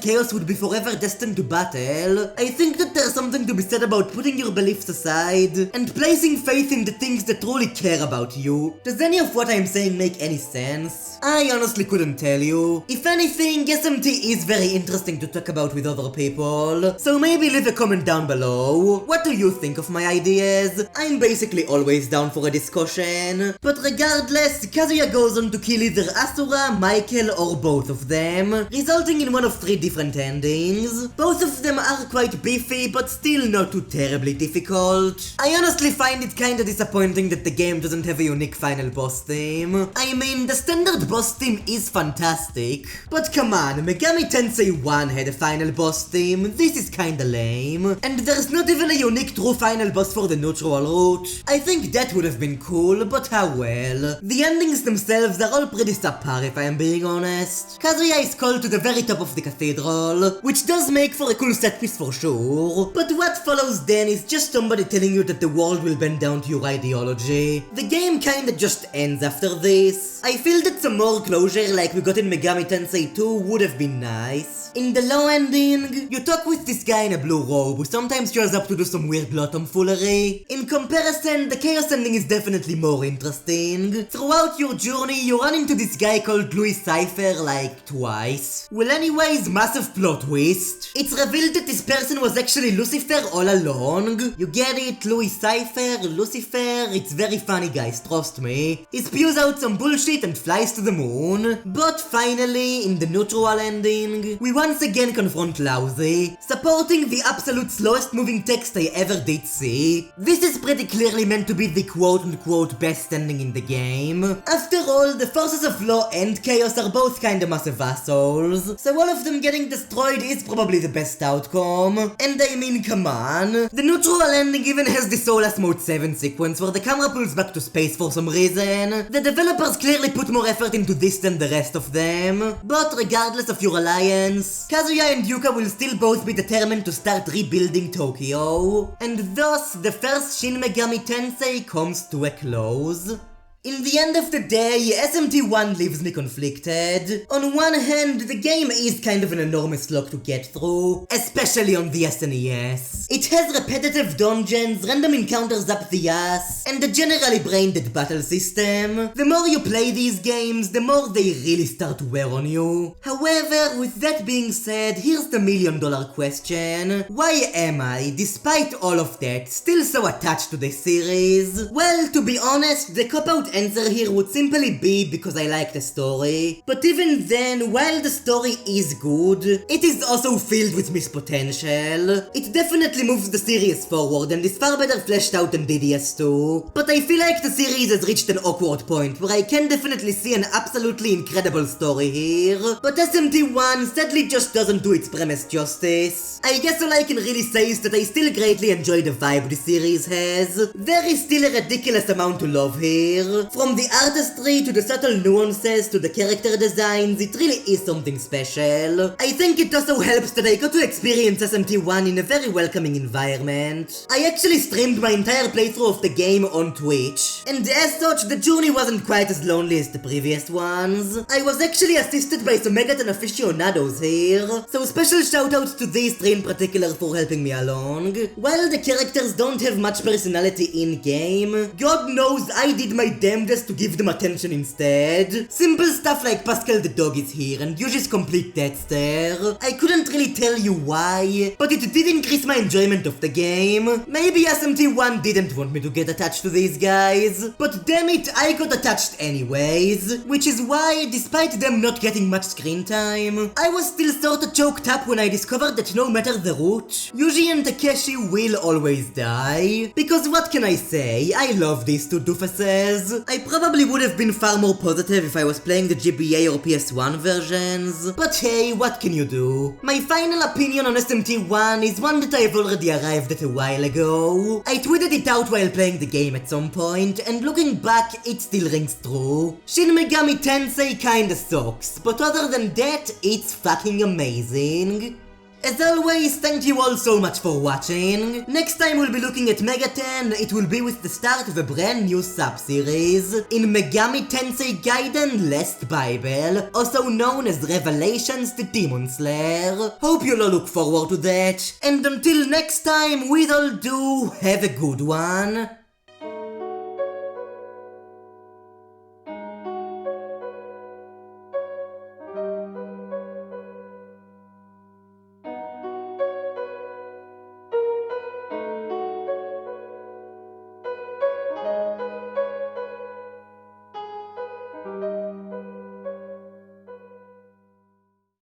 Speaker 1: chaos would be forever destined to battle, I think that there's something to be said about putting your beliefs aside and placing faith in the things that truly care about you. Does any of what I'm saying make any sense? I honestly couldn't tell you. If anything, SMT is very interesting to talk about with other people, so maybe leave a comment down below. What do you think of my ideas? I'm basically always down for a discussion. But regardless, Kazuya goes on to kill either Asura, Michael, or both of them, resulting in one of 3 different endings. Both of them are quite beefy, but still not too terribly difficult. I honestly find it kinda disappointing that the game doesn't have a unique final boss theme. I mean, the standard boss theme is fantastic, but come on, Megami Tensei 1 had a final boss theme, this is kinda lame. And there's not even a unique true final boss for the neutral route. I think that would have been cool, but how well. The endings themselves are all pretty subpar if I am being honest. Kazuya is called to the very top of the cathedral, which does make for a cool set piece for sure. But what follows then is just somebody telling you that the world will bend down to your ideology. The game kinda just ends after this. I feel that some more closure like we got in Megami Tensei 2 would have been nice. In the low ending, you talk with this guy in a blue robe who sometimes shows up to do some weird plot tomfoolery. In comparison, the chaos ending is definitely more interesting. Throughout your journey, you run into this guy called Louis Cypher like twice. Well anyways, massive plot twist. It's revealed that this person was actually Lucifer all along. You get it? Louis Cypher, Lucifer, it's very funny guys, trust me. He spews out some bullshit and flies to the moon. But finally, in the neutral ending, we once again confront Lousy, supporting the absolute slowest moving text I ever did see. This is pretty clearly meant to be the quote-unquote best ending in the game. After all, the forces of law and chaos are both kinda massive assholes, so all of them getting destroyed is probably the best outcome. And I mean, come on. The neutral ending even has the Soulless Mode 7 sequence where the camera pulls back to space for some reason. The developers clearly put more effort into this than the rest of them. But regardless of your alliance, Kazuya and Yuka will still both be determined to start rebuilding Tokyo. And thus, the first Shin Megami Tensei comes to a close. In the end of the day, SMT1 leaves me conflicted. On one hand, the game is kind of an enormous slog to get through, especially on the SNES. It has repetitive dungeons, random encounters up the ass, and a generally brain-dead battle system. The more you play these games, the more they really start to wear on you. However, with that being said, here's the million-dollar question. Why am I, despite all of that, still so attached to this series? Well, to be honest, the cop-out answer here would simply be because I like the story. But even then, while the story is good, it is also filled with missed potential. It definitely moves the series forward and is far better fleshed out than DDS2. But I feel like the series has reached an awkward point where I can definitely see an absolutely incredible story here. But SMT1 sadly just doesn't do its premise justice. I guess all I can really say is that I still greatly enjoy the vibe the series has. There is still a ridiculous amount to love here. From the artistry to the subtle nuances to the character designs, it really is something special. I think it also helps that I got to experience SMT1 in a very welcoming environment. I actually streamed my entire playthrough of the game on Twitch, and as such, the journey wasn't quite as lonely as the previous ones. I was actually assisted by some Megaten aficionados here, so special shoutouts to these three in particular for helping me along. While the characters don't have much personality in-game, God knows I did my damnedest to give them attention instead. Simple stuff like Pascal the dog is here and Yuji's complete death stare. I couldn't really tell you why, but it did increase my enjoyment of the game. Maybe SMT1 didn't want me to get attached to these guys, but damn it, I got attached anyways. Which is why, despite them not getting much screen time, I was still sorta choked up when I discovered that no matter the route, Yuji and Takeshi will always die. Because what can I say, I love these two doofuses. I probably would have been far more positive if I was playing the GBA or PS1 versions, but hey, what can you do? My final opinion on SMT1 is one that I've already arrived at a while ago. I tweeted it out while playing the game at some point, and looking back, it still rings true. Shin Megami Tensei kinda sucks, but other than that, it's fucking amazing. As always, thank you all so much for watching. Next time we'll be looking at Megaten. It will be with the start of a brand new sub-series in Megami Tensei Gaiden Last Bible, also known as Revelations the Demon Slayer. Hope you'll all look forward to that. And until next time, with all do, have a good one.